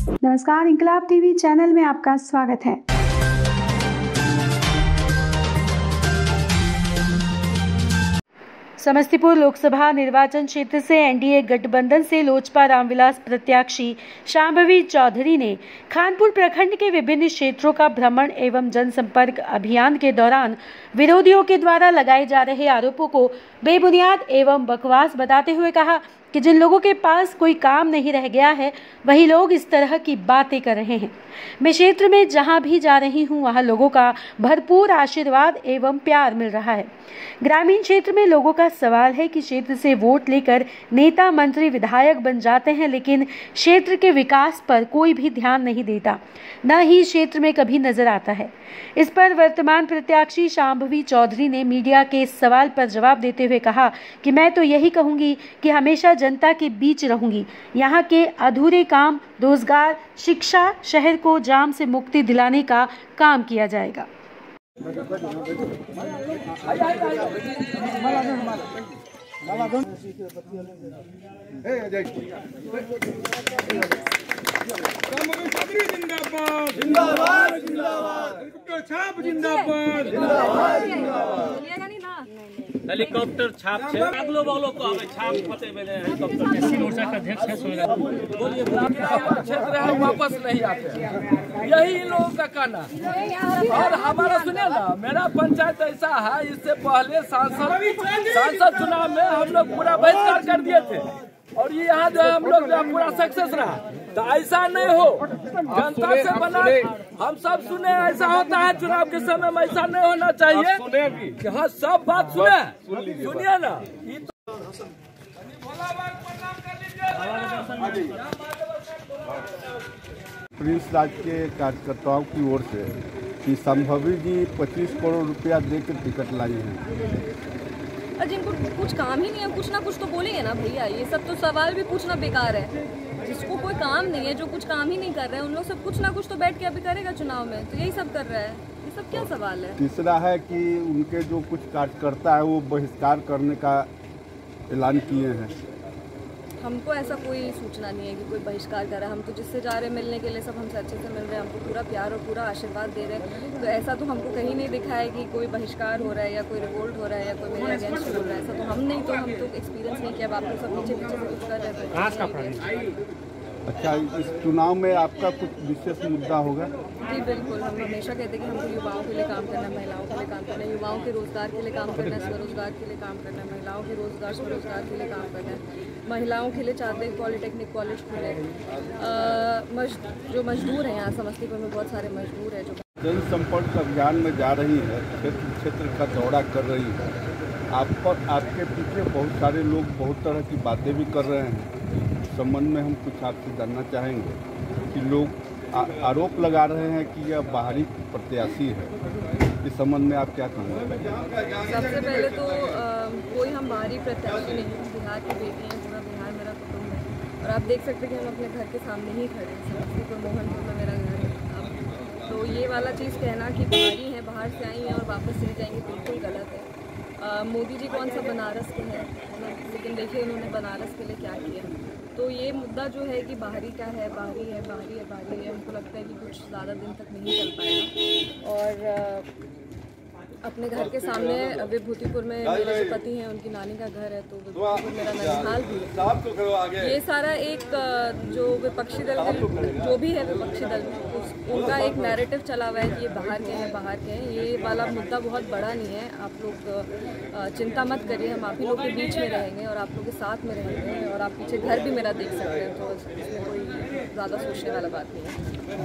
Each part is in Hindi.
नमस्कार, इंकलाब टीवी चैनल में आपका स्वागत है। समस्तीपुर लोकसभा निर्वाचन क्षेत्र से एनडीए गठबंधन से लोजपा रामविलास प्रत्याशी शांभवी चौधरी ने खानपुर प्रखंड के विभिन्न क्षेत्रों का भ्रमण एवं जनसंपर्क अभियान के दौरान विरोधियों के द्वारा लगाए जा रहे आरोपों को बेबुनियाद एवं बकवास बताते हुए कहा कि जिन लोगों के पास कोई काम नहीं रह गया है वही लोग इस तरह की बातें कर रहे हैं। मैं क्षेत्र में जहां भी जा रही हूं वहां लोगों का भरपूर आशीर्वाद एवं प्यार मिल रहा है। ग्रामीण क्षेत्र में लोगों का सवाल है कि क्षेत्र से वोट लेकर नेता मंत्री विधायक बन जाते हैं, लेकिन क्षेत्र के विकास पर कोई भी ध्यान नहीं देता, न ही क्षेत्र में कभी नजर आता है। इस पर वर्तमान प्रत्याशी शांभवी चौधरी ने मीडिया के इस सवाल पर जवाब देते हुए कहा कि मैं तो यही कहूंगी कि हमेशा जनता के बीच रहूंगी। यहाँ के अधूरे काम, रोजगार, शिक्षा, शहर को जाम से मुक्ति दिलाने का काम किया जाएगा। हेलीकॉप्टर छाप छे अगलो बगलो को हमें छाप फटे मिले हेलीकॉप्टर एससी मोर्चा का अध्यक्ष है। बोलिए क्षेत्र हम वापस नहीं आते, यही इन लोगों का कहना। और हमारा सुनिए ना, मेरा पंचायत ऐसा है, इससे पहले सांसद चुनाव में हम लोग पूरा बहिष्कार कर दिए थे और ये यहाँ जो है हम लोग जो पूरा सक्सेस रहा। तो ऐसा नहीं हो, जनता से बना हम सब सुने, ऐसा होता है चुनाव के समय में, ऐसा नहीं होना चाहिए कि हाँ सब बात सुनिए ना। प्रिंस राज के कार्यकर्ताओं की ओर से कि शांभवी जी 25 करोड़ रुपया देकर टिकट लाई हैं। जिनको कुछ काम ही नहीं है, कुछ ना कुछ तो बोलेंगे ना भैया। ये सब तो सवाल भी पूछना बेकार है। जिसको कोई काम नहीं है, जो कुछ काम ही नहीं कर रहे हैं, उन लोग सब कुछ ना कुछ तो बैठ के अभी करेगा चुनाव में, तो यही सब कर रहा है। ये सब क्या सवाल है। तीसरा है कि उनके जो कुछ कार्यकर्ता है वो बहिष्कार करने का ऐलान किए हैं। हमको ऐसा कोई सूचना नहीं है कि कोई बहिष्कार कर रहा है। हम तो जिससे जा रहे हैं मिलने के लिए सब हमसे अच्छे से मिल रहे हैं, हमको पूरा प्यार और पूरा आशीर्वाद दे रहे हैं। तो ऐसा तो हमको कहीं नहीं दिखा है कि कोई बहिष्कार हो रहा है या कोई रिवोल्ट हो रहा है या कोई मेरे अगेंस्ट बोल रहा है। ऐसा तो हम तो एक्सपीरियंस नहीं किया। आप लोग सब पीछे से कुछ कर रहे हैं। अच्छा, इस चुनाव में आपका कुछ विशेष मुद्दा होगा? जी बिल्कुल, हम हमेशा कहते हैं कि हमको युवाओं के लिए काम करना है, महिलाओं के लिए काम करना है, युवाओं के रोजगार के लिए काम करना है, स्वरोजगार के लिए काम करना है, महिलाओं के रोजगार स्वरोजगार के लिए काम करना है। महिलाओं के लिए चाहते हैं पॉलिटेक्निक कॉलेज खुले। जो मजदूर हैं यहाँ समस्तीपुर में बहुत सारे मजदूर हैं जो जनसंपर्क अभियान में जा रही है, क्षेत्र का दौरा कर रही है। आपके पीछे बहुत सारे लोग बहुत तरह की बातें भी कर रहे हैं। संबंध में हम कुछ आपसे जानना चाहेंगे कि लोग आरोप लगा रहे हैं कि यह बाहरी प्रत्याशी है। इस संबंध में आप क्या कहेंगे? सबसे पहले तो कोई हम बाहरी प्रत्याशी नहीं हैं, बिहार की बेटी हैं, पूरा बिहार मेरा कुटुंब है। और आप देख सकते हैं कि हम अपने घर के सामने ही खड़े हैं, समस्तीपुर मोहनपुर में मेरा घर है। तो ये वाला चीज़ कहना कि बाहरी हैं, बाहर से आई हैं और वापस चली जाएंगी, बिल्कुल गलत है। मोदी जी कौन सा बनारस के हैं, लेकिन देखिए उन्होंने बनारस के लिए क्या किया। तो ये मुद्दा जो है कि बाहरी क्या है, बाहरी है, हमको लगता है कि कुछ ज़्यादा दिन तक नहीं चल पाएगा। और अपने घर के सामने विभूतिपुर में मेरे जो पति हैं उनकी नानी का घर है, तो विभूतिपुर मेरा ननिहाल भी है। ये सारा एक जो विपक्षी दल जो भी है विपक्षी दल उनका एक नैरेटिव चला हुआ है कि ये बाहर के हैं। ये वाला मुद्दा बहुत बड़ा नहीं है। आप लोग चिंता मत करिए, हम आप ही लोग के बीच में रहेंगे और आप लोग के साथ में रहेंगे। और आप पीछे घर भी मेरा देख सकते हैं, तो इसमें कोई ज़्यादा सोचने वाला बात नहीं है।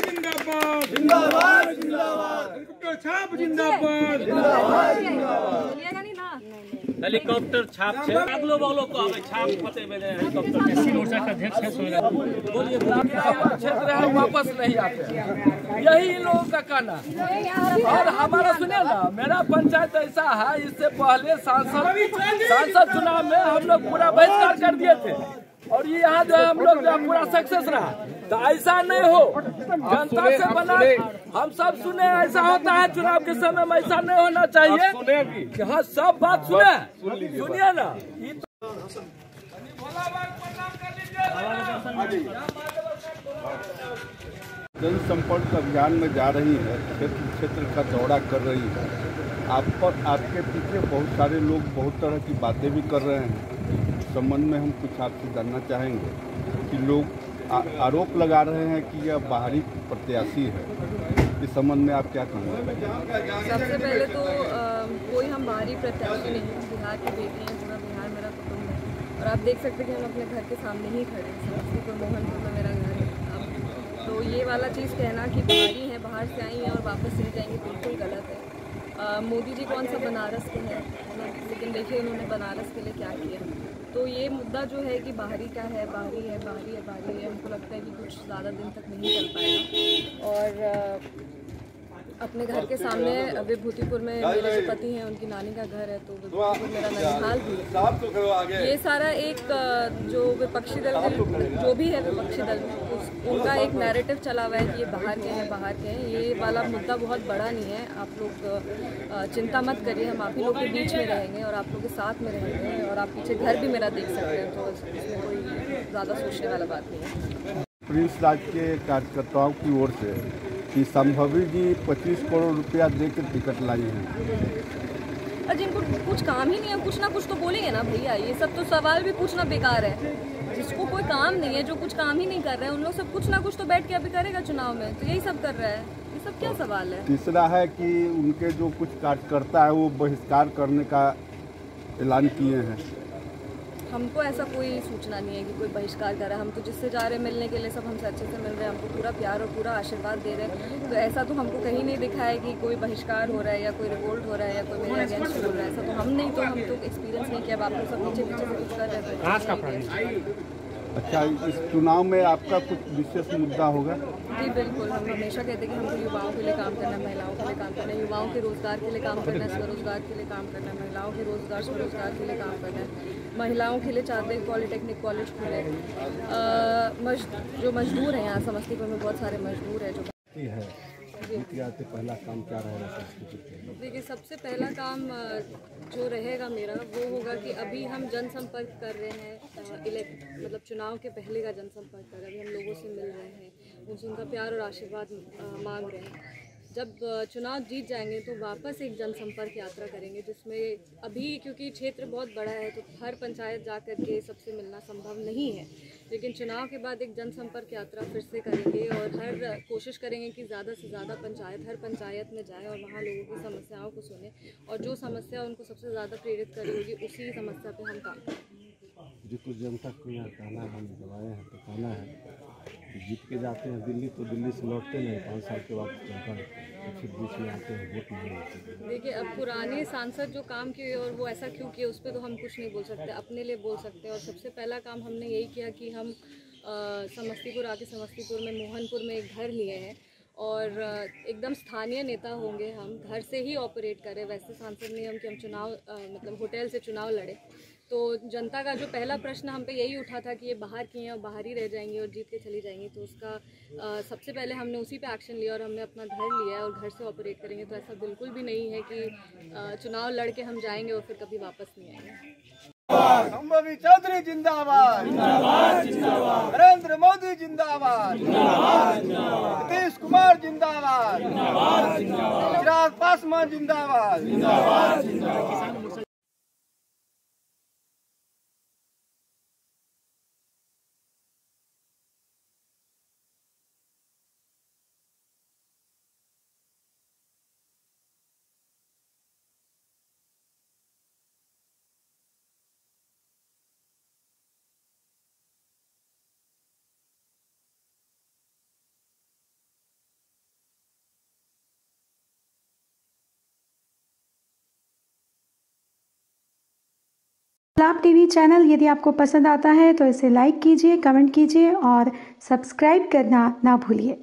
जिंदाबाद। जिंदाबाद जिंदाबाद छाप जिंदाबाद बोलिएगा नहीं ना। हेलीकॉप्टर छाप छे अगलो बगलो को आवे छाप फते बेले हेलीकॉप्टर एससी मोर्चा का अध्यक्ष है सोना बोलिए क्षेत्र है वापस नहीं आते यही इन लोगों का कहना। और हमारा सुने ना, मेरा पंचायत ऐसा है, इससे पहले सांसद चुनाव में हम लोग पूरा बहिष्कार कर दिए थे और ये यहाँ जो है हम लोग जो पूरा सक्सेस रहा। तो ऐसा नहीं हो, जनता से बना हम सब सुने, ऐसा होता है चुनाव के समय में, ऐसा नहीं होना चाहिए कि हाँ सब बात सुनिए ना। जनसंपर्क अभियान में जा रही है, क्षेत्र क्षेत्र का दौरा कर रही है। आपके पीछे बहुत सारे लोग बहुत तरह की बातें भी कर रहे हैं। इस संबंध में हम कुछ आपसे जानना चाहेंगे कि लोग आरोप लगा रहे हैं कि यह बाहरी प्रत्याशी है। इस संबंध में आप क्या कहेंगे? सबसे पहले तो कोई हम बाहरी प्रत्याशी नहीं हैं, बिहार की बेटी हैं, पूरा बिहार मेरा कुटुंब है। और आप देख सकते हैं कि हम अपने घर के सामने ही खड़े हैं, समस्तीपुर मोहनपुर में मेरा घर है। अब तो ये वाला चीज़ कहना कि बाहरी हैं, बाहर से आई हैं और वापस चली जाएंगी, बिल्कुल गलत है। मोदी जी कौन सा बनारस के हैं, लेकिन देखिए उन्होंने बनारस के लिए क्या किया। तो ये मुद्दा जो है कि बाहरी का है, बाहरी है, बाहरी है, बाहरी है, हमको लगता है कि कुछ ज़्यादा दिन तक नहीं चल पाएगा। और अपने घर के सामने विभूतिपुर में मेरे जो पति हैं उनकी नानी का घर है, तो विभूतिपुर मेरा ननिहाल भी है। ये सारा एक जो विपक्षी दल जो भी है विपक्षी दल उनका एक नैरेटिव चला हुआ है कि ये बाहर के हैं, बाहर के हैं। ये वाला मुद्दा बहुत बड़ा नहीं है, आप लोग चिंता मत करिए, हम आप ही लोग के बीच में रहेंगे और आप लोग के साथ में रहेंगे। और आप पीछे घर भी मेरा देख सकते हैं, तो इसमें कोई ज़्यादा सोचने वाला बात नहीं है। प्रिंस राज के कार्यकर्ताओं की ओर से कि संभवी जी 25 करोड़ रुपया देकर टिकट लाई हैं। और जिनको कुछ काम ही नहीं है, कुछ ना कुछ तो बोलेंगे ना भैया। ये सब तो सवाल भी पूछना बेकार है। जिसको कोई काम नहीं है, जो कुछ काम ही नहीं कर रहे हैं, उन लोग सब कुछ ना कुछ तो बैठ के अभी करेगा चुनाव में, तो यही सब कर रहा है। ये सब क्या सवाल है? तीसरा है कि उनके जो कुछ कार्यकर्ता है वो बहिष्कार करने का ऐलान किए हैं। हमको ऐसा कोई सूचना नहीं है कि कोई बहिष्कार कर रहा है। हम तो जिससे जा रहे हैं मिलने के लिए सब हमसे अच्छे से मिल रहे हैं, हमको पूरा प्यार और पूरा आशीर्वाद दे रहे हैं। तो ऐसा तो हमको कहीं नहीं दिखा है कि कोई बहिष्कार हो रहा है या कोई रिवोल्ट हो रहा है या कोई मेरे अगेंस्ट बोल रहा है। ऐसा तो हम तो एक्सपीरियंस नहीं किया। अब आप लोग सब पीछे पीछे से कुछ कर रहे हैं। अच्छा, इस चुनाव में आपका कुछ विशेष मुद्दा होगा? जी बिल्कुल, हम हमेशा कहते हैं कि हमको युवाओं के लिए काम करना है, महिलाओं के लिए काम करना है, युवाओं के रोज़गार के लिए काम करना है, स्वरोजगार के लिए काम करना है, महिलाओं के रोज़गार स्वरोजगार के लिए काम करना है। महिलाओं के लिए चाहते हैं पॉलिटेक्निक कॉलेज खुले। जो मजदूर हैं यहाँ समस्तीपुर में बहुत सारे मजदूर हैं जो पहला काम क्या रहेगा? देखिए, सबसे पहला काम जो रहेगा मेरा वो होगा कि अभी हम जनसंपर्क कर रहे हैं, मतलब चुनाव के पहले का जनसंपर्क कर रहे हैं। अभी हम लोगों से मिल रहे हैं, उनसे उनका प्यार और आशीर्वाद मांग रहे हैं। जब चुनाव जीत जाएंगे तो वापस एक जनसंपर्क यात्रा करेंगे, जिसमें अभी क्योंकि क्षेत्र बहुत बड़ा है तो हर पंचायत जा कर के सबसे मिलना संभव नहीं है, लेकिन चुनाव के बाद एक जनसंपर्क यात्रा फिर से करेंगे और हर कोशिश करेंगे कि ज़्यादा से ज़्यादा हर पंचायत में जाएं और वहाँ लोगों की समस्याओं को सुने और जो समस्या उनको सबसे ज़्यादा प्रेरित करी होगी उसी समस्या पे हम काम करें। जो कुछ जनता को यहाँ कहना है, हम दबाए हैं तो कहना है, जीत के जाते हैं दिल्ली तो दिल्ली से लौटते नहीं, 5 साल के बाद जनता फिर बीच में आते हैं, वोट नहीं होते। देखिए, अब पुराने सांसद जो काम किए और वो ऐसा क्यों किए उस पर तो हम कुछ नहीं बोल सकते, अपने लिए बोल सकते हैं। और सबसे पहला काम हमने यही किया कि हम समस्तीपुर आके समस्तीपुर में मोहनपुर में एक घर लिए हैं और एकदम स्थानीय नेता होंगे, हम घर से ही ऑपरेट करें। वैसे सांसद नहीं हम कि हम चुनाव मतलब होटल से चुनाव लड़े। तो जनता का जो पहला प्रश्न हम पे यही उठा था कि ये बाहर की हैं और बाहर ही रह जाएंगी और जीत के चली जाएंगी, तो उसका सबसे पहले हमने उसी पे एक्शन लिया और हमने अपना घर लिया है और घर से ऑपरेट करेंगे। तो ऐसा बिल्कुल भी नहीं है कि चुनाव लड़ के हम जाएंगे और फिर कभी वापस नहीं आएंगे। संभवी चौधरी जिंदाबाद, नरेंद्र मोदी जिंदाबाद, नीतीश कुमार जिंदाबाद, चिराग पासवान जिंदाबाद। इंकलाब टीवी चैनल यदि आपको पसंद आता है तो इसे लाइक कीजिए, कमेंट कीजिए और सब्सक्राइब करना ना भूलिए।